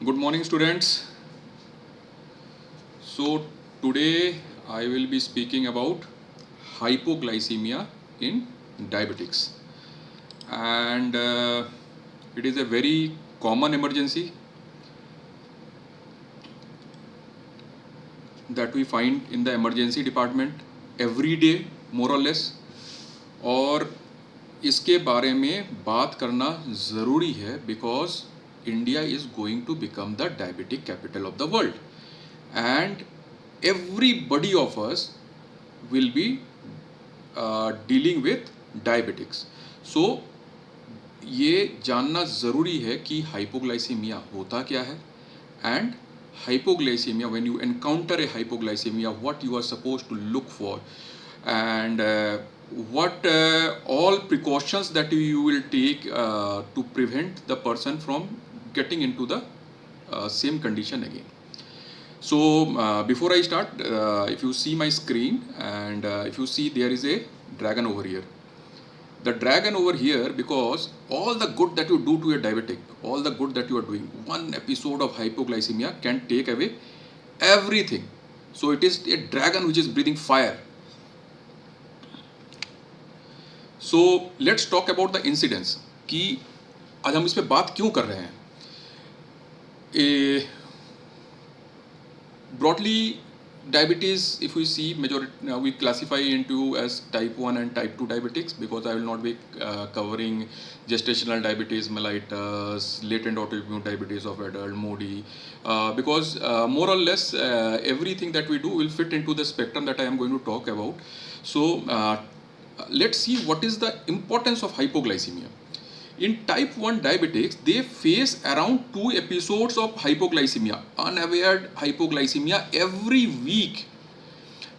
Good morning, students. So, today I will be speaking about hypoglycemia in diabetics, and it is a very common emergency that we find in the emergency department every day, more or less. और इसके बारे में बात करना ज़रूरी है because India is going to become the diabetic capital of the world and everybody of us will be dealing with diabetics. So ये जानना ज़रूरी है कि हाइपोग्लाइसीमिया होता क्या है and hypoglycemia, when you encounter a hypoglycemia, what you are supposed to look for and what all precautions that you will take to prevent the person from getting into the same condition again. So before I start, if you see my screen and if you see there is a dragon over here. The dragon over here, because all the good that you do to a diabetic, all the good that you are doing, one episode of hypoglycemia can take away everything. So it is a dragon which is breathing fire. So let's talk about the incidence कि आज हम इस पे बात क्यों कर रहे हैं. Broadly, diabetes, if we see, majority we classify into as type 1 and type 2 diabetics, because I will not be covering gestational diabetes mellitus, latent autoimmune diabetes of adult, MODY, because more or less everything that we do will fit into the spectrum that I am going to talk about. So let's see what is the importance of hypoglycemia. In type 1 diabetics, they face around 2 episodes of hypoglycemia, unaware hypoglycemia every week,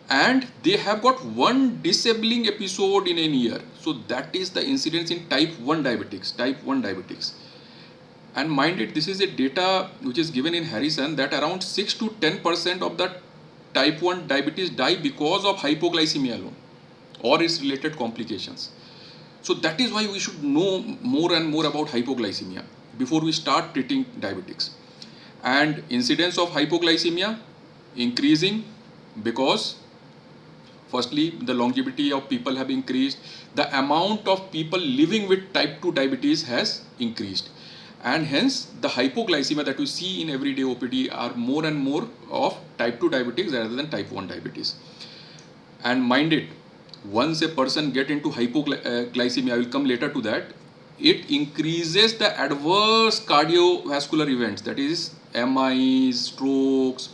and they have got one disabling episode in a year. So that is the incidence in type 1 diabetics. And mind it, this is a data which is given in Harrison that around 6 to 10% of the type 1 diabetes die because of hypoglycemia alone or its related complications. So that is why we should know more and more about hypoglycemia before we start treating diabetics. And incidence of hypoglycemia increasing because firstly the longevity of people have increased, the amount of people living with type 2 diabetes has increased, and hence the hypoglycemia that we see in everyday OPD are more and more of type 2 diabetics rather than type 1 diabetes. And mind it, once a person get into hypoglycemia, I will come later to that, it increases the adverse cardiovascular events, that is MIs, strokes,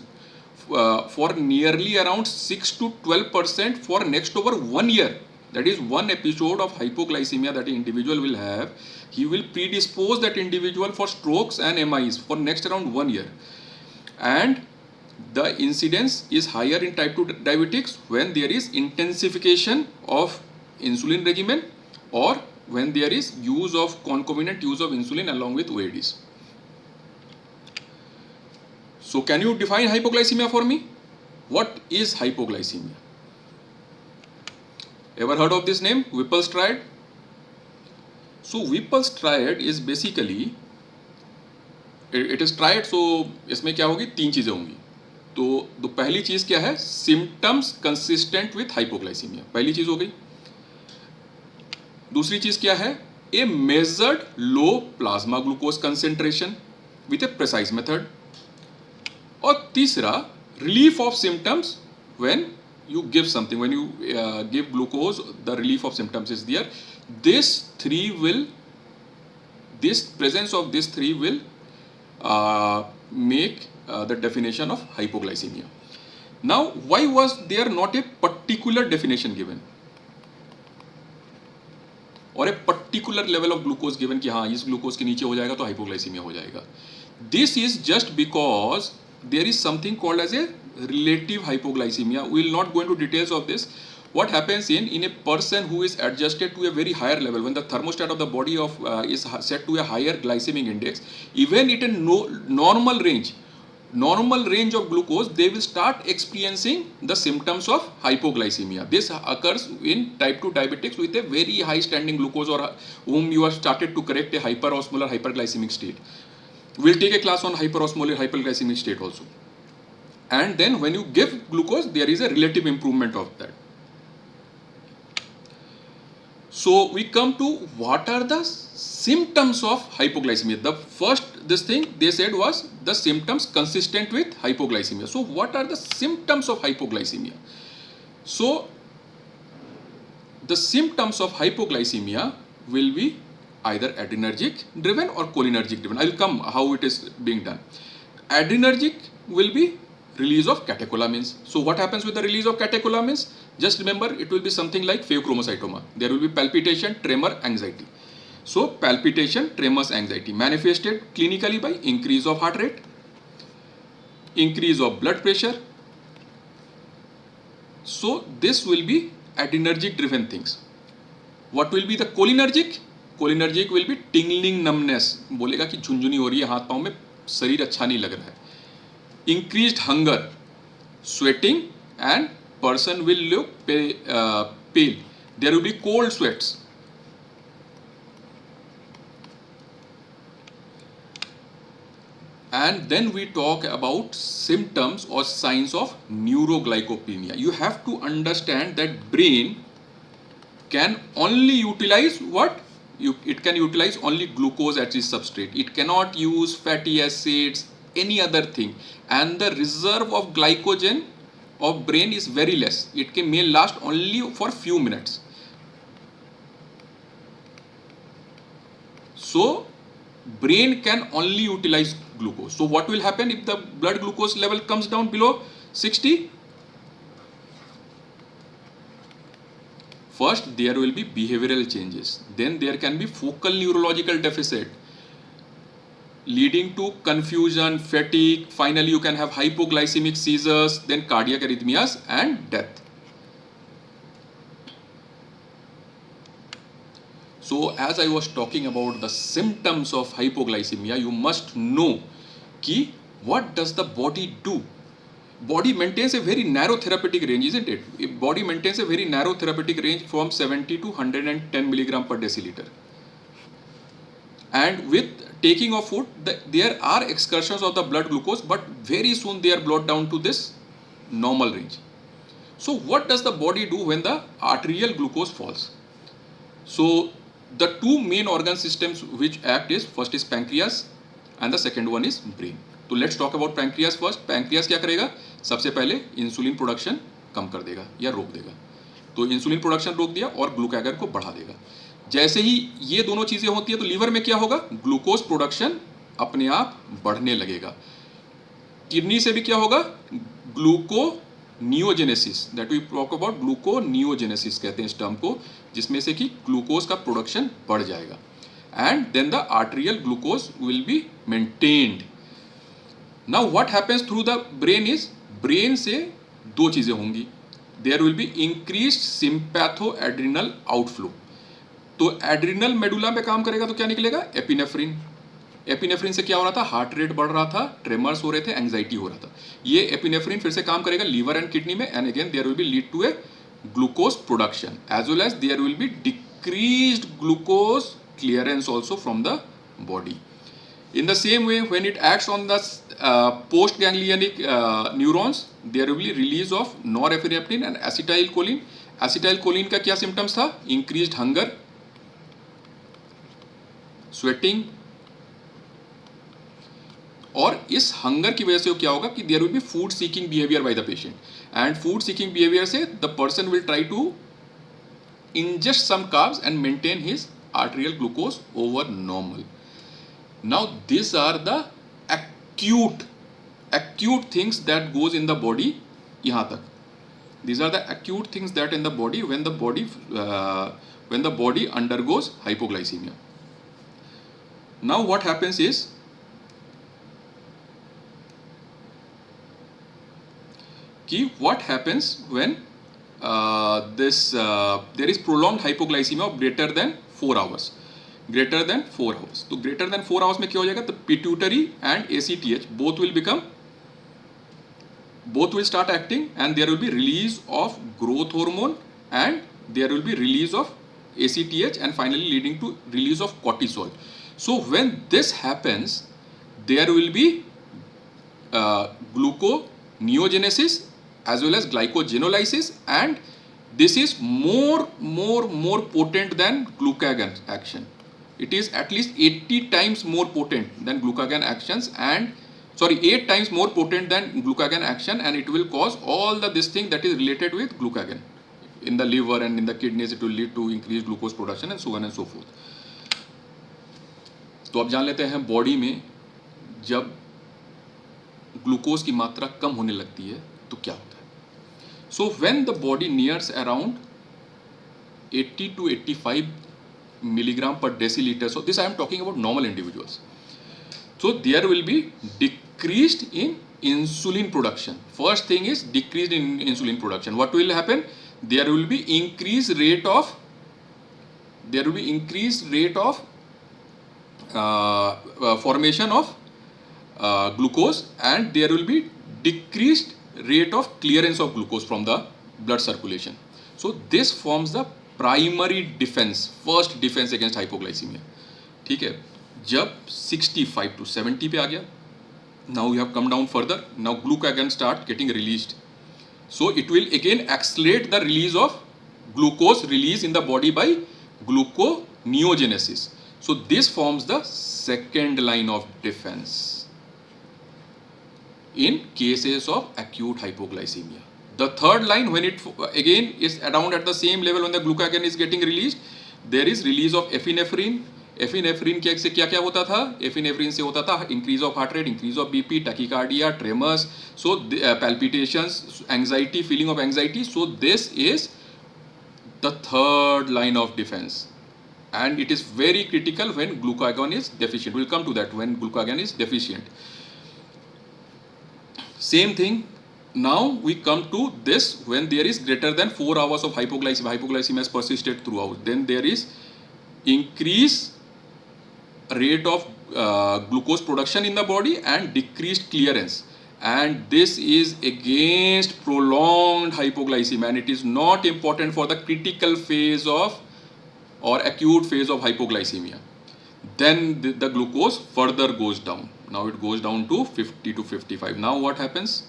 for nearly around 6 to 12% for next over 1 year. That is one episode of hypoglycemia that an individual will have, he will predispose that individual for strokes and MIs for next around 1 year. And the incidence is higher in type 2 diabetics when there is intensification of insulin regimen or when there is concomitant use of insulin along with OADs. So can you define hypoglycemia for me? What is hypoglycemia? Ever heard of this name, Whipple's triad? So Whipple's triad is basically, it is triad, so इसमें क्या होगी, 3 चीजें होंगी. तो पहली चीज क्या है, सिम्टम्स कंसिस्टेंट विथ हाइपोग्लाइसीमिया, पहली चीज हो गई. दूसरी चीज क्या है, a measured low plasma glucose concentration with a precise method. और तीसरा, relief of symptoms when you give something, when you give glucose, the relief of symptoms is there. This presence of these three will make the definition of hypoglycemia. Now, why was there not a particular definition given or a particular level of glucose given कि हाँ इस glucose के नीचे हो जाएगा तो hypoglycemia हो जाएगा? This is just because there is something called as a relative hypoglycemia. We will not go into details of this. What happens in a person who is adjusted to a very higher level, when the thermostat of the body is set to a higher glycemic index, even at a normal range of glucose, they will start experiencing the symptoms of hypoglycemia. This occurs in type 2 diabetics with a very high standing glucose or whom you have started to correct a hyperosmolar hyperglycemic state. We'll take a class on hyperosmolar hyperglycemic state also. And then when you give glucose, there is a relative improvement of that. So we come to what are the symptoms of hypoglycemia. The first this thing they said was the symptoms consistent with hypoglycemia. So what are the symptoms of hypoglycemia? So the symptoms of hypoglycemia will be either adrenergic driven or cholinergic driven. I will come how it is being done. Adrenergic will be release of catecholamines. So what happens with the release of catecholamines? Just remember, it will be something like pheochromocytoma. There will be palpitation, tremor, anxiety. So palpitation, tremors, anxiety manifested clinically by increase of heart rate, increase of blood pressure. So this will be adrenergic driven things. What will be the cholinergic? Cholinergic will be tingling numbness. बोलेगा कि झुंझुनी हो रही है हाथ पाँव में, शरीर अच्छा नहीं लग रहा है. Increased hunger, sweating, and person will look pale. There will be cold sweats. And then we talk about symptoms or signs of neuroglycopenia. You have to understand that brain can only utilize what? It can utilize only glucose as its substrate. It cannot use fatty acids, any other thing. And the reserve of glycogen of brain is very less. It may last only for few minutes. So brain can only utilize glucose. So what will happen if the blood glucose level comes down below 60? First, there will be behavioral changes. Then there can be focal neurological deficit leading to confusion, fatigue. Finally, you can have hypoglycemic seizures, then cardiac arrhythmias and death. So as I was talking about the symptoms of hypoglycemia, you must know ki what does the body do? Body maintains a very narrow therapeutic range, isn't it? Body maintains a very narrow therapeutic range from 70 to 110 milligram per deciliter. And with taking of food, there are excursions of the blood glucose, but very soon they are brought down to this normal range. So what does the body do when the arterial glucose falls? So the two main organ systems which act is, first is pancreas and the second one is brain. तो let's talk about pancreas first. Pancreas क्या करेगा? सबसे पहले insulin production कम कर देगा या रोक देगा. तो इंसुलिन प्रोडक्शन रोक दिया और ग्लूकागन को बढ़ा देगा. जैसे ही ये दोनों चीजें होती है तो लीवर में क्या होगा? ग्लूकोज प्रोडक्शन अपने आप बढ़ने लगेगा. किडनी से भी क्या होगा? Gluconeogenesis, that we talk about gluconeogenesis कहते हैं इस टर्म को, जिसमें से कि ग्लूकोज का प्रोडक्शन बढ़ जाएगा. And then the arterial glucose will be maintained. Now what happens through the brain is, brain से दो चीजें होंगी. There will be increased sympathoadrenal outflow. तो एड्रिनल मेडुला पे काम करेगा तो क्या निकलेगा? एपिनेफ्रिन. एपिनेफ्रिन से क्या हो रहा था? हार्ट रेट बढ़ रहा था, ट्रेमर्स हो रहे थे, एंग्जाइटी हो रहा था. ये एपिनेफ्रिन फिर से काम करेगा लीवर एंड किडनी में, and again there will be lead to a glucose production, as well as there will be decreased glucose clearance also from the body. In the same way, when it acts on the postganglionic neurons, there will be release of norepinephrine and acetylcholine. Acetylcholine का क्या symptoms था? Increased hunger, sweating. और इस hunger की वजह से क्या होगा कि there will be food seeking behavior by the patient. And food seeking behavior से the person will try to ingest some carbs and maintain his arterial glucose over normal. Now these are the acute things that goes in the body. यहाँ तक these are the acute things that in the body when the body undergoes hypoglycemia. Now what happens is what happens when there is prolonged hypoglycemia of greater than 4 hours. Greater than 4 hours. तो greater than 4 hours में क्या हो जाएगा? तो pituitary and ACTH both will start acting, and there will be release of growth hormone, and there will be release of ACTH, and finally leading to release of cortisol. So when this happens, there will be gluconeogenesis as well as glycogenolysis, and this is more potent than glucagon action. It is at least 80 times more potent than glucagon actions, and sorry, 8 times more potent than glucagon action, and it will cause all this thing that is related with glucagon in the liver and in the kidneys. It will lead to increased glucose production and so on and so forth. तो अब जान लेते हैं body में जब glucose की मात्रा कम होने लगती है तो क्या होता है. So when the body nears around 80 to 85 milligram per deciliter, so this I am talking about normal individuals, so there will be decreased in insulin production. First thing is decreased in insulin production. What will happen? There will be increased rate of formation of glucose, and there will be decreased rate of clearance of glucose from the blood circulation. So this forms the primary defense, first defense against hypoglycemia. ठीक है, जब 65 to 70 पे आ गया, now we have come down further, now glucagon start getting released, so it will again accelerate the release of glucose release in the body by gluconeogenesis. So this forms the second line of defense in cases of acute hypoglycemia. The third line, when it again is around at the same level when the glucagon is getting released, there is release of epinephrine. Epinephrine से क्या क्या होता था? Epinephrine से होता था increase of heart rate, increase of BP, tachycardia, tremors, so palpitations, anxiety, feeling of anxiety. So this is the third line of defense, and it is very critical when glucagon is deficient. We'll come to that when glucagon is deficient. Same thing, now we come to this when there is greater than 4 hours of hypoglycemia has persisted throughout, then there is increase rate of glucose production in the body and decreased clearance, and this is against prolonged hypoglycemia, and it is not important for the critical phase of or acute phase of hypoglycemia. Then the glucose further goes down. Now it goes down to 50 to 55. Now what happens?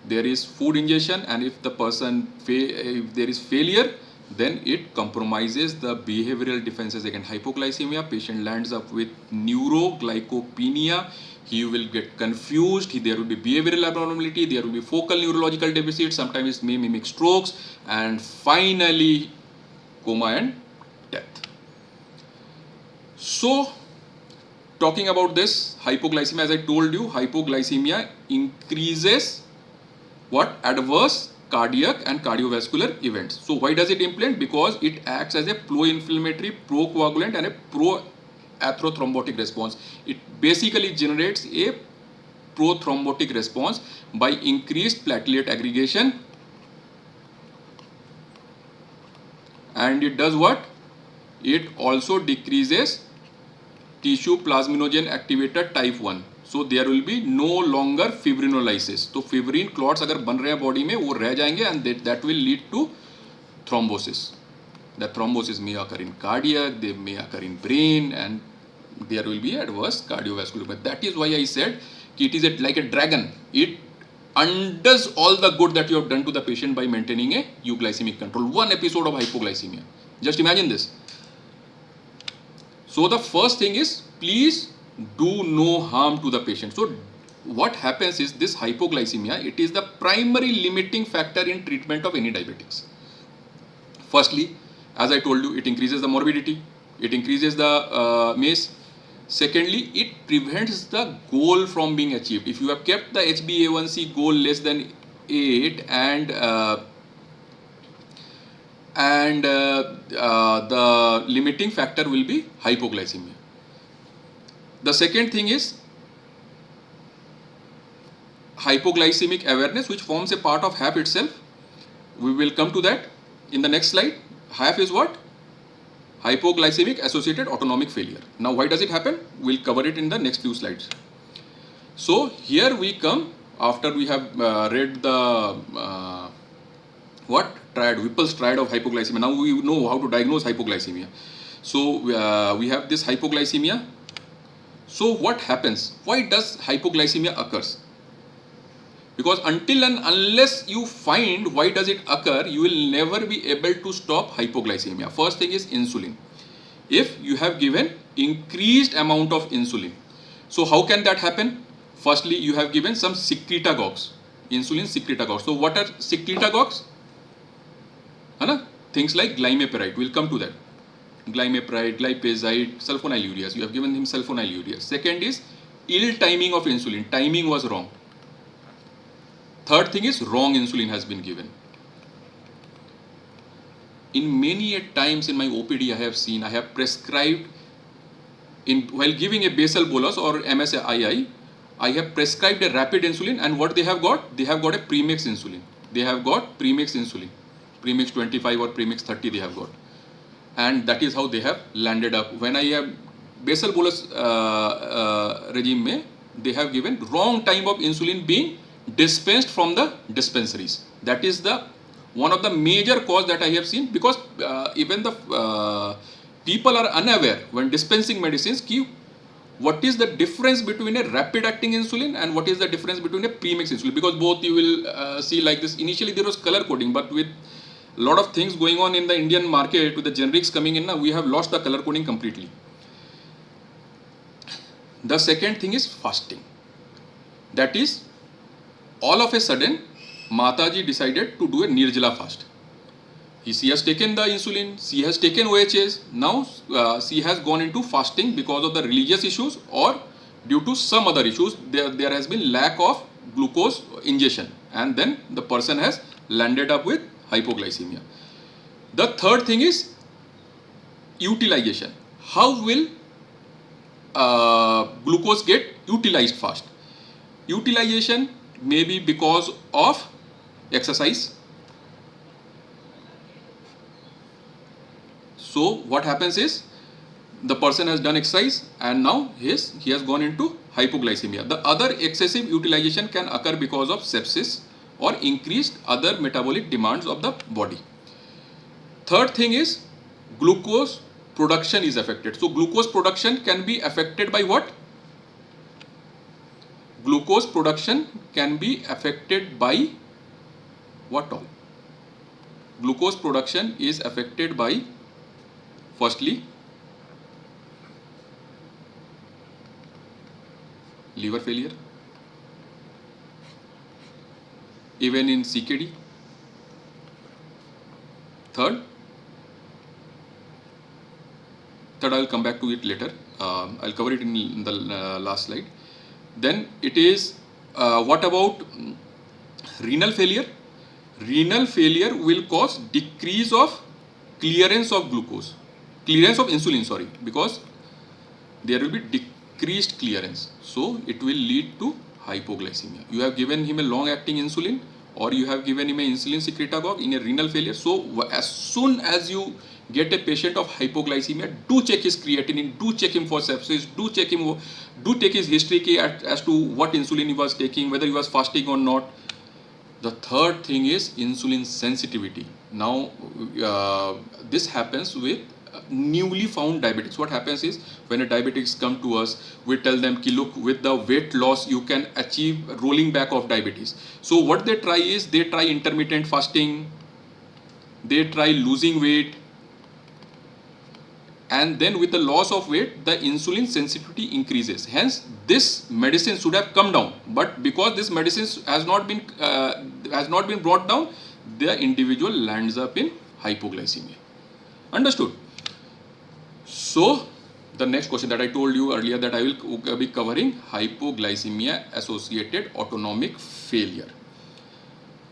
There is food ingestion, and if the person if there is failure, then it compromises the behavioral defenses against hypoglycemia. Patient lands up with neuroglycopenia. He will get confused. There will be behavioral abnormality. There will be focal neurological deficit. Sometimes it may mimic strokes, and finally coma and death. So, talking about this hypoglycemia, as I told you, hypoglycemia increases what? Adverse cardiac and cardiovascular events. So why does it implant? Because it acts as a pro-inflammatory, pro-coagulant and a pro-atherothrombotic response. It basically generates a pro-thrombotic response by increased platelet aggregation, and it does what? It also decreases tissue plasminogen activator type 1. So there will be no longer fibrinolysis. तो fibrin clots अगर बन रहे हैं body में वो रह जाएंगे, and that will lead to thrombosis. The thrombosis may occur in cardiac, they may occur in brain, and there will be adverse cardiovascular. But that is why I said it is like a dragon. It undoes all the good that you have done to the patient by maintaining a euglycemic control. One episode of hypoglycemia. Just imagine this. So the first thing is, please do no harm to the patient. So what happens is this hypoglycemia, it is the primary limiting factor in treatment of any diabetics. Firstly, as I told you, it increases the morbidity, it increases the MACE. Secondly, it prevents the goal from being achieved. If you have kept the HbA1c goal less than 8 and the limiting factor will be hypoglycemia. The second thing is hypoglycemic awareness, which forms a part of HAP itself. We will come to that in the next slide. HAP is what? Hypoglycemic associated autonomic failure. Now why does it happen? We'll cover it in the next few slides. So here we come after we have read the triad, Whipple's triad of hypoglycemia. Now we know how to diagnose hypoglycemia. So we have this hypoglycemia. So what happens? Why does hypoglycemia occurs? Because until and unless you find why does it occur, you will never be able to stop hypoglycemia. First thing is insulin. If you have given increased amount of insulin, so how can that happen? Firstly, you have given some secretagogues, insulin secretagogues. So what are secretagogues? Things like glimepiride, we'll come to that. Glimepiride, glipizide, sulfonylureas. You have given him sulfonylureas. Second is ill timing of insulin. Timing was wrong. Third thing is wrong insulin has been given. In many a times in my OPD, I have prescribed, while giving a basal bolus or MSII, I have prescribed a rapid insulin, and what they have got? They have got a premix insulin. They have got premix insulin. Premix 25 or premix 30 they have got. And that is how they have landed up. When I have basal bolus regime mein, they have given wrong time of insulin being dispensed from the dispensaries. That is the one of the major cause that I have seen, because even the people are unaware when dispensing medicines ki what is the difference between a rapid acting insulin and what is the difference between a premix insulin, because both you will see like this. Initially there was color coding, but with a lot of things going on in the Indian market with the generics coming in now, we have lost the color coding completely. The second thing is fasting. That is, all of a sudden Mataji decided to do a Nirjala fast. She has taken the insulin, she has taken OHS, now she has gone into fasting because of the religious issues or due to some other issues. There has been lack of glucose ingestion, and then the person has landed up with hypoglycemia. The third thing is utilization. How will glucose get utilized fast? Utilization may be because of exercise. So what happens is the person has done exercise and now he has gone into hypoglycemia. The other excessive utilization can occur because of sepsis or increased other metabolic demands of the body. Third thing is glucose production is affected. So glucose production can be affected by what? Glucose production can be affected by what all? Glucose production is affected by, firstly, liver failure, even in CKD. Third, I will come back to it later. I'll cover it in the last slide. Then it is, what about renal failure? Renal failure will cause decrease of clearance of glucose, clearance of insulin, sorry, because there will be decreased clearance. So it will lead to hypoglycemia. You have given him a long-acting insulin or you have given him an insulin secretagogue in a renal failure. So as soon as you get a patient of hypoglycemia, do check his creatinine, do check him for sepsis, do take his history as to what insulin he was taking, whether he was fasting or not. The third thing is insulin sensitivity. Now this happens with newly found diabetics. What happens is when a diabetics come to us, we tell them ki look, with the weight loss you can achieve rolling back of diabetes. So what they try is they try intermittent fasting, they try losing weight, and then with the loss of weight the insulin sensitivity increases. Hence this medicine should have come down, but because this medicine has not been brought down, the individual lands up in hypoglycemia. Understood? So the next question that I told you earlier, that I will be covering hypoglycemia associated autonomic failure.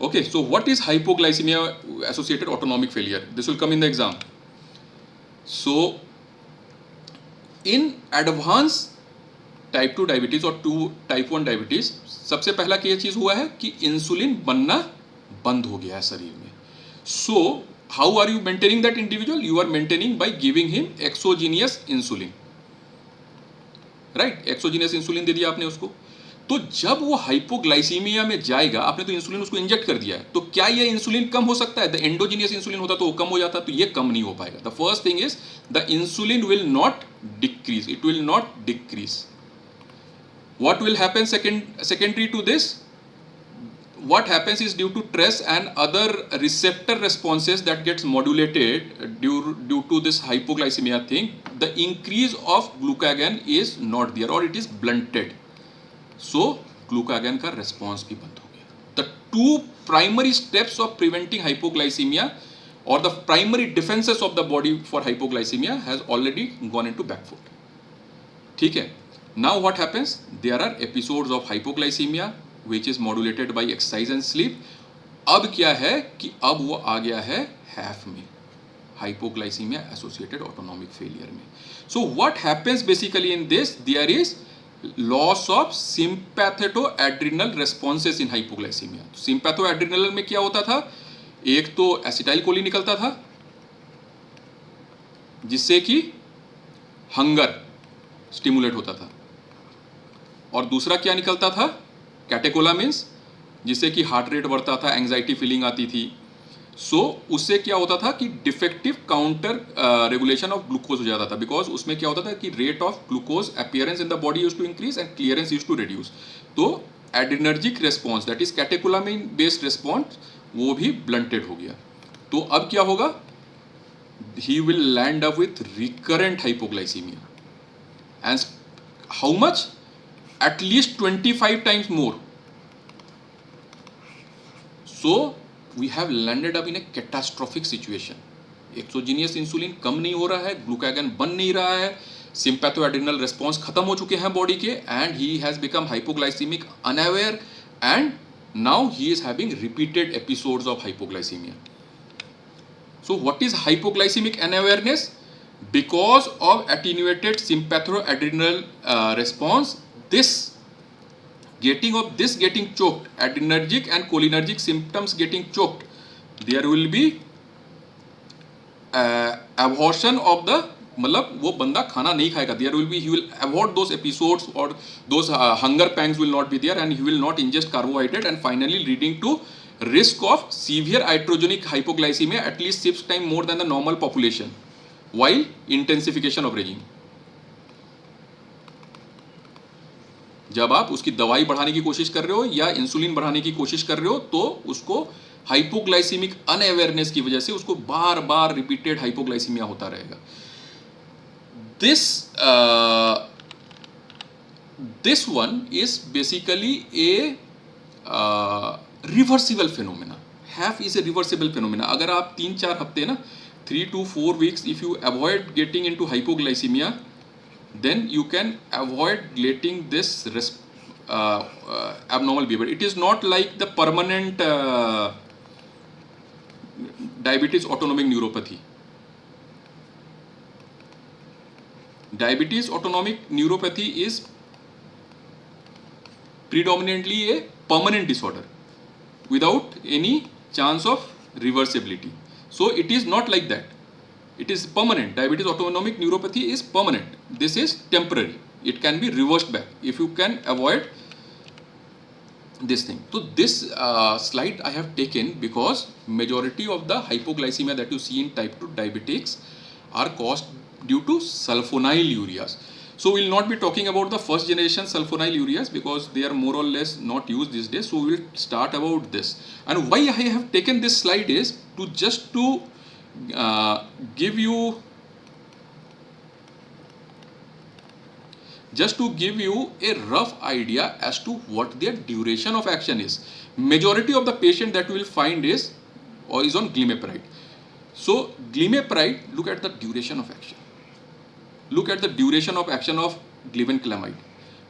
Okay, so what is hypoglycemia associated autonomic failure? This will come in the exam. So in advanced type 2 diabetes और type 1 diabetes, सबसे पहला क्या चीज हुआ है कि insulin बनना बंद हो गया है शरीर में. So how are you maintaining that individual? You are maintaining by giving him exogenous insulin. Right, exogenous insulin दे दिया आपने उसको. तो जब वो हाइपोग्लाइसीमिया में जाएगा, आपने तो इंसुलिन उसको इंजेक्ट कर दिया है, तो क्या ये इंसुलिन कम हो सकता है? द एंडोजीनियस इंसुलिन होता तो वो कम हो जाता, तो ये कम नहीं हो पाएगा. The first thing is the insulin will not decrease, it will not decrease. What will happen secondary to this? What happens is due to stress and other receptor responses that gets modulated due to this hypoglycemia thing, the increase of glucagon is not there or it is blunted. So glucagon का response भी बंद हो गया. The two primary steps of preventing hypoglycemia or the primary defenses of the body for hypoglycemia has already gone into back foot. ठीक है. Now what happens? There are episodes of hypoglycemia which is modulated by exercise and sleep. अब क्या है कि अब वो आ गया है HAF में, hypoglycemia associated autonomic failure में. So what happens basically in this? There is loss of sympathoadrenal responses in hypoglycemia. Sympathoadrenal में क्या होता था? एक तो एसिटाइल कोलिन निकलता था जिससे कि हंगर स्टिमुलेट होता था, और दूसरा क्या निकलता था? कैटेकोलामिन्स, जिससे कि हार्ट रेट बढ़ता था, एंजाइटी फीलिंग आती थी. सो उससे क्या होता था कि defective counter regulation of glucose हो जाता था, बिकॉज उसमें क्या होता था कि rate of glucose appearance in the body used to increase and clearance used to reduce. तो adrenergic response that is catecholamine based response वो भी ब्लंटेड हो गया. तो अब क्या होगा? He will land up with recurrent hypoglycaemia. And how much? At least 25 times more. So we have landed up in a catastrophic situation. Exogenous insulin कम नहीं हो रहा है, ग्लूकागन बन नहीं रहा है, सिंपैथोएड्रिनल रेस्पॉन्स खत्म हो चुके हैं बॉडी के, and he has become hypoglycaemic unaware, and now he is having repeated episodes of hypoglycaemia. So what is hypoglycaemic unawareness? Because of attenuated sympathoadrenal response, this getting choked, adrenergic and cholinergic symptoms getting choked, there will be abortion of the, मतलब वो बंदा खाना नहीं खाएगा. There will be, he will avoid those episodes or those hunger pangs will not be there, and he will not ingest carbohydrate, and finally leading to risk of severe iatrogenic hypoglycemia at least 6 times more than the normal population. While intensification of regime, जब आप उसकी दवाई बढ़ाने की कोशिश कर रहे हो या इंसुलिन बढ़ाने की कोशिश कर रहे हो, तो उसको हाइपोग्लाइसीमिक अनअवेयरनेस की वजह से उसको बार बार रिपीटेड हाइपोग्लाइसीमिया होता रहेगा. This one is basically A reversible phenomena. Half is a reversible phenomena. अगर आप 3-4 हफ्ते ना 3 to 4 weeks, if you avoid getting into hypoglycemia, then you can avoid getting this abnormal behavior. It is not like the permanent diabetes autonomic neuropathy. Diabetes autonomic neuropathy is predominantly a permanent disorder without any chance of reversibility. So it is not like that. It is permanent. Diabetes autonomic neuropathy is permanent. This is temporary. It can be reversed back if you can avoid this thing. So this slide I have taken because majority of the hypoglycemia that you see in type 2 diabetics are caused due to sulfonylureas. So we will not be talking about the first generation sulfonylureas because they are more or less not used these days. So we will start about this. And why I have taken this slide is to just to give you a rough idea as to what their duration of action is. Majority of the patient that you will find is on glimepiride. So glimepiride, look at the duration of action. Look at the duration of action of glibenclamide.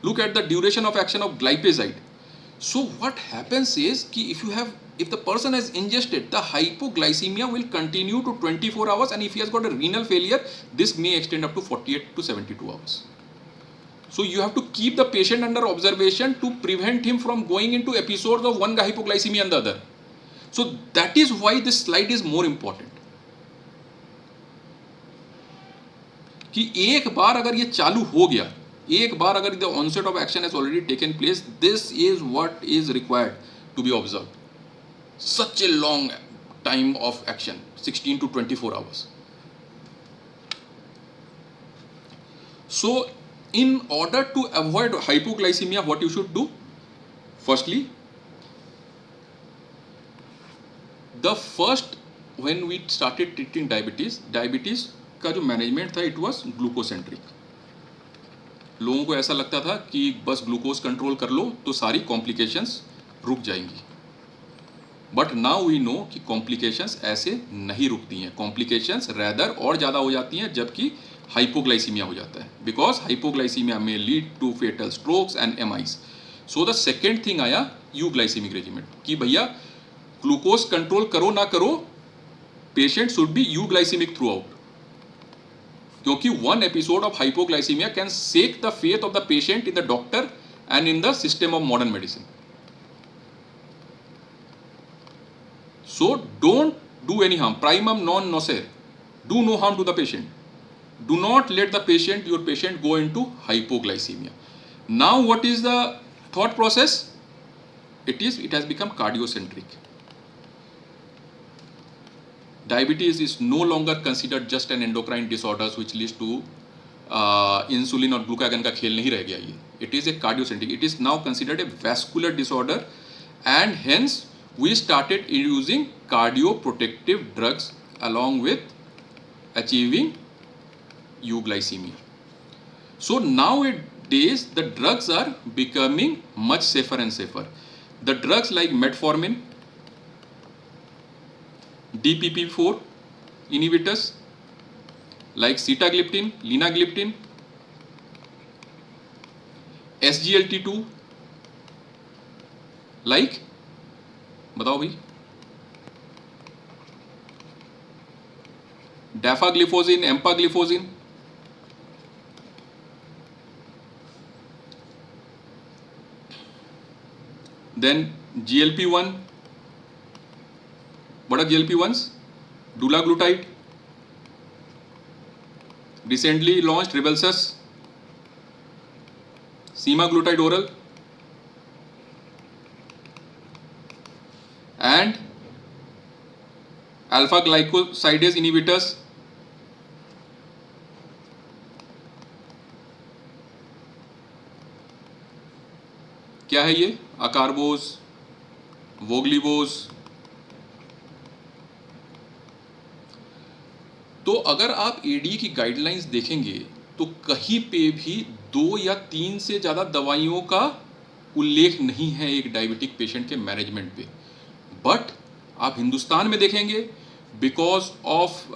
Look at the duration of action of glipizide. So what happens is कि if the person has ingested, the hypoglycemia will continue to 24 hours, and if he has got a renal failure, this may extend up to 48 to 72 hours. So you have to keep the patient under observation to prevent him from going into episodes of one hypoglycemia and the other. So that is why this slide is more important. कि एक बार अगर ये चालू हो गया, एक बार अगर the onset of action has already taken place, this is what is required to be observed. Such a long time of action, 16 to 24 hours. So In order to avoid hypoglycemia, what you should do? Firstly, the first when we started treating diabetes का जो management था it was ग्लूकोसेंट्रिक. लोगों को ऐसा लगता था कि बस ग्लूकोज कंट्रोल कर लो तो सारी कॉम्प्लिकेशंस रुक जाएंगी. बट नाउ वी नो कि कॉम्प्लिकेशंस ऐसे नहीं रुकती हैं. कॉम्प्लिकेशंस रैदर और ज़्यादा हो जाती हैं जबकि हाइपोग्लाइसीमिया हो जाता है, बिकॉज हाइपोग्लाइसीमिया में lead to fatal strokes and MIs. So the second thing आया यू ग्लाइसीमिक रेजिमेंट कि भैया ग्लूकोज कंट्रोल करो ना करो, patient should be euglycaemic throughout, क्योंकि one episode of hypoglycaemia can shake the faith of the patient in the doctor and in the system of modern medicine. So don't do any harm. Primum non nocere. Do no harm to the patient. Do not let your patient go into hypoglycemia. Now what is the thought process? It has become cardiocentric. Diabetes is no longer considered just an endocrine disorder which leads to insulin और glucagon का खेल नहीं रह गया ये. It is a cardiocentric. It is now considered a vascular disorder, and hence we started using cardioprotective drugs along with achieving euglycemia. So nowadays the drugs are becoming much safer and safer. The drugs like metformin, DPP4 inhibitors like sitagliptin, linagliptin, SGLT2 like, बताओ भाई, dapagliflozin, empagliflozin, then GLP-1. What are GLP-1s? Dulaglutide, recently launched Rybelsus, semaglutide oral, and alpha glycosidase inhibitors. क्या है ये? अकारबोज, वोग्लिबोज. तो अगर आप AD की guidelines देखेंगे तो कहीं पे भी 2 या 3 से ज़्यादा दवाइयों का उल्लेख नहीं है एक डायबिटिक पेशेंट के मैनेजमेंट पे. बट आप हिंदुस्तान में देखेंगे, because of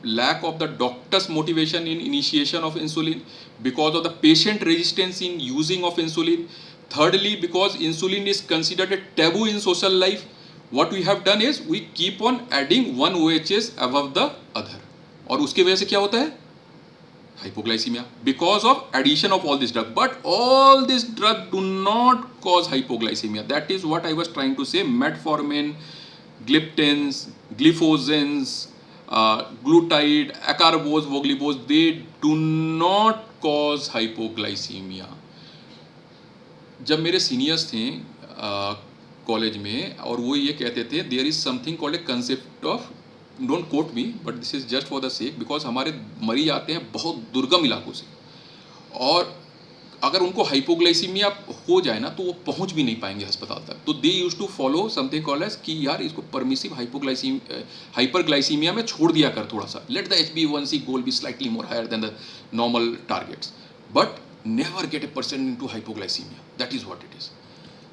lack of the doctors motivation in initiation of insulin, because of the patient resistance in using of insulin, thirdly because insulin is considered a taboo in social life, what we have done is we keep on adding one OHS above the other, और उसकी वजह से क्या होता है? Hypoglycemia, because of addition of all this drug. But all this drug do not cause hypoglycemia. That is what I was trying to say. Metformin, gliptins, gliflozins, glutide, acarbose, voglibose, they do not cause hypoglycemia. जब मेरे seniors थे college में, और वो ये कहते थे there is something called a concept of, don't quote me but this is just for the sake, because हमारे मरीज आते हैं बहुत दुर्गम इलाकों से, और अगर उनको हाइपोग्लाइसीमिया हो जाए ना तो वो पहुंच भी नहीं पाएंगे अस्पताल तक. तो they used to follow something called as कि यार इसको परमिसिव हाइपरग्लाइसीमिया में छोड़ दिया कर थोड़ा सा, let the HbA1c goal be slightly more higher than the normal targets, but never get a person into hypoglycemia. That is what it is.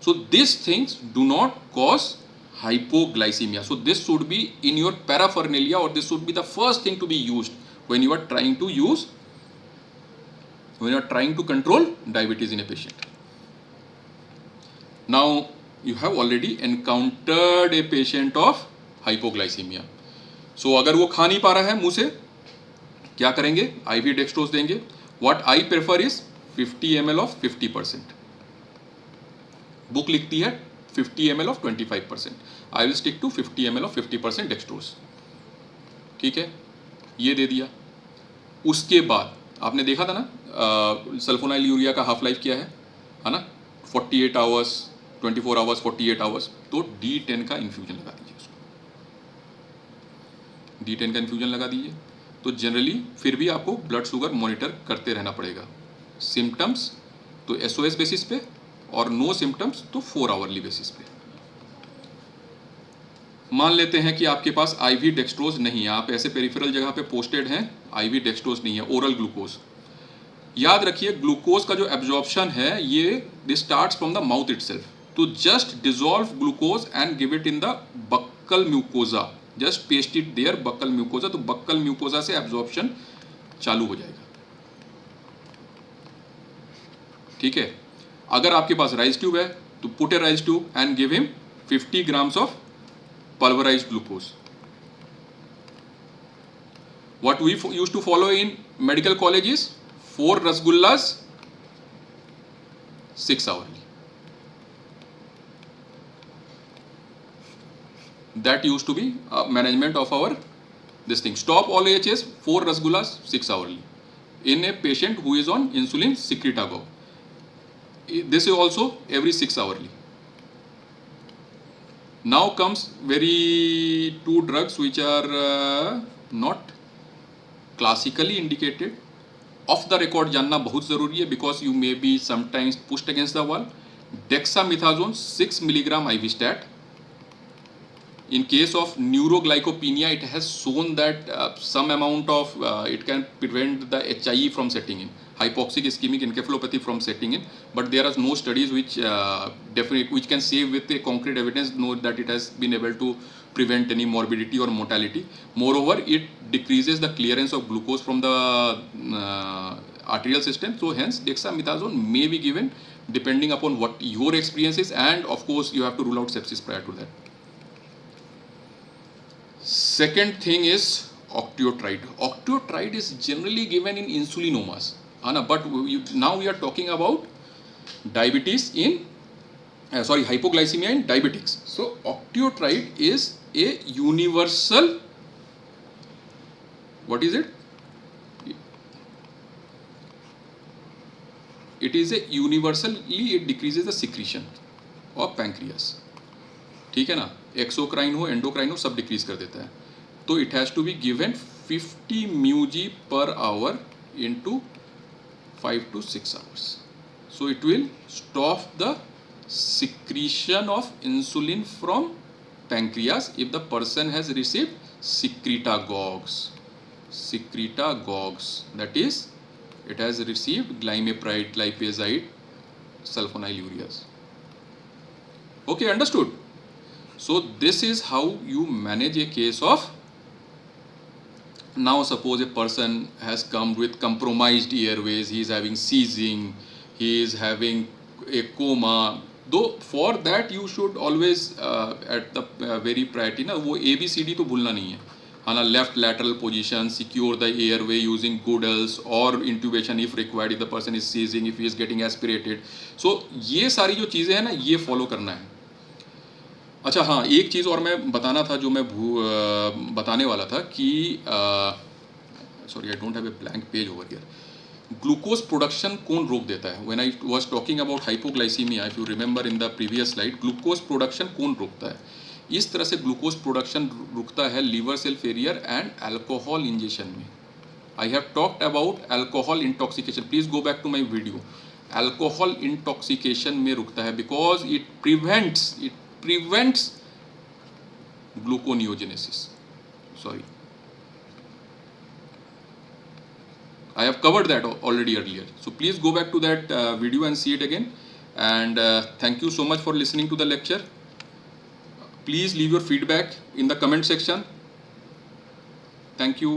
So these things do not cause hypoglycemia. So this should be in your paraphernalia, or this should be the first thing to be used when you are trying to control diabetes in a patient. Now you have already encountered a patient of hypoglycemia. So अगर वो खा नहीं पा रहा है मुंह से, क्या करेंगे? IV डेक्सट्रोज देंगे. What I prefer is 50 ml of 50%. Book लिखती है 50 ml of 25%. I will stick to 50 ml of 50% dextrose. ठीक है, ये दे दिया. उसके बाद आपने देखा था ना सल्फोनाइल यूरिया का हाफ लाइफ क्या है ना, 48 आवर्स, 24 आवर्स, 48 आवर्स. तो D10 का इन्फ्यूजन लगा दीजिए उसको, D10 का इन्फ्यूजन लगा दीजिए. तो जनरली फिर भी आपको ब्लड शुगर मॉनिटर करते रहना पड़ेगा. सिम्टम्स तो SOS बेसिस पे, और नो सिम्टम्स तो 4 आवरली बेसिस पे। मान लेते हैं कि आपके पास IV डेक्सट्रोज नहीं है, आप ऐसे पेरिफेरल जगह पे पोस्टेड हैं, IV डेक्सट्रोज नहीं है, ओरल ग्लूकोज। याद रखिए ग्लूकोज का जो एब्जॉर्प्शन है ये this starts from the mouth itself, तो just dissolve glucose and give it in the buccal mucosa, just paste it there buccal mucosa, तो बक्कल म्यूकोजा से एब्जॉर्प्शन चालू हो जाएगा। ठीक है, अगर आपके पास राइस ट्यूब है तो put A Ryle's tube and give him 50 grams of pulverized glucose. What we used to follow in medical college is 4 rasgullas 6 hourly. That used to be management of our this thing. Stop all AHS, 4 rasgullas 6 hourly in a patient who is on insulin secretagogue. This is also every 6 hourly. Now comes very 2 drugs which are not classically indicated. Off the record जानना बहुत ज़रूरी है because you may be sometimes pushed against the wall. Dexamethasone 6 milligram IV stat. In case of neuroglycopenia, it has shown that some amount of it can prevent the HIE from setting in, hypoxic ischemic encephalopathy from setting in, but there are no studies which which can say with a concrete evidence know that it has been able to prevent any morbidity or mortality. Moreover, it decreases the clearance of glucose from the arterial system, so hence dexamethasone may be given depending upon what your experience is, and of course you have to rule out sepsis prior to that. Second thing is octreotide. Octreotide is generally given in insulinomas, but now we are talking about diabetes in hypoglycemia in diabetics. So octreotide is a universal, what is it? It is a universally, it decreases the secretion of pancreas. ठीक है ना, exocrine हो endocrine हो सब decrease कर देता है, तो it has to be given 50 μg per hour into 5 to 6 hours. So it will stop the secretion of insulin from pancreas if the person has received secretagogues. Secretagogues, that is, it has received glimepiride, lipazide, sulfonylureas. Okay, understood? So this is how you manage a case of, now suppose a person has come with compromised airways, he is having seizing, he is having a coma, though for that you should always at the very priority ना, वो ABCD तो भूलना नहीं है, है ना, left lateral position, secure the airway using Goodell's or intubation if required, if the person is seizing, if he is getting aspirated. So ये सारी जो चीज़ें हैं ना ये फॉलो करना है। अच्छा हाँ, एक चीज़ और मैं बताना था जो मैं बताने वाला था कि sorry I don't have a blank page over here. Glucose production कौन रोक देता है? When I was talking about hypoglycaemia, if you remember in the previous slide, glucose production कौन रोकता है? इस तरह से ग्लूकोज प्रोडक्शन रुकता है liver cell failure and alcohol injection में। I have talked about alcohol intoxication, please go back to my video. Alcohol intoxication में रुकता है because it prevents gluconeogenesis. Sorry, I have covered that already earlier, so please go back to that video and see it again. And thank you so much for listening to the lecture. Please leave your feedback in the comment section. Thank you.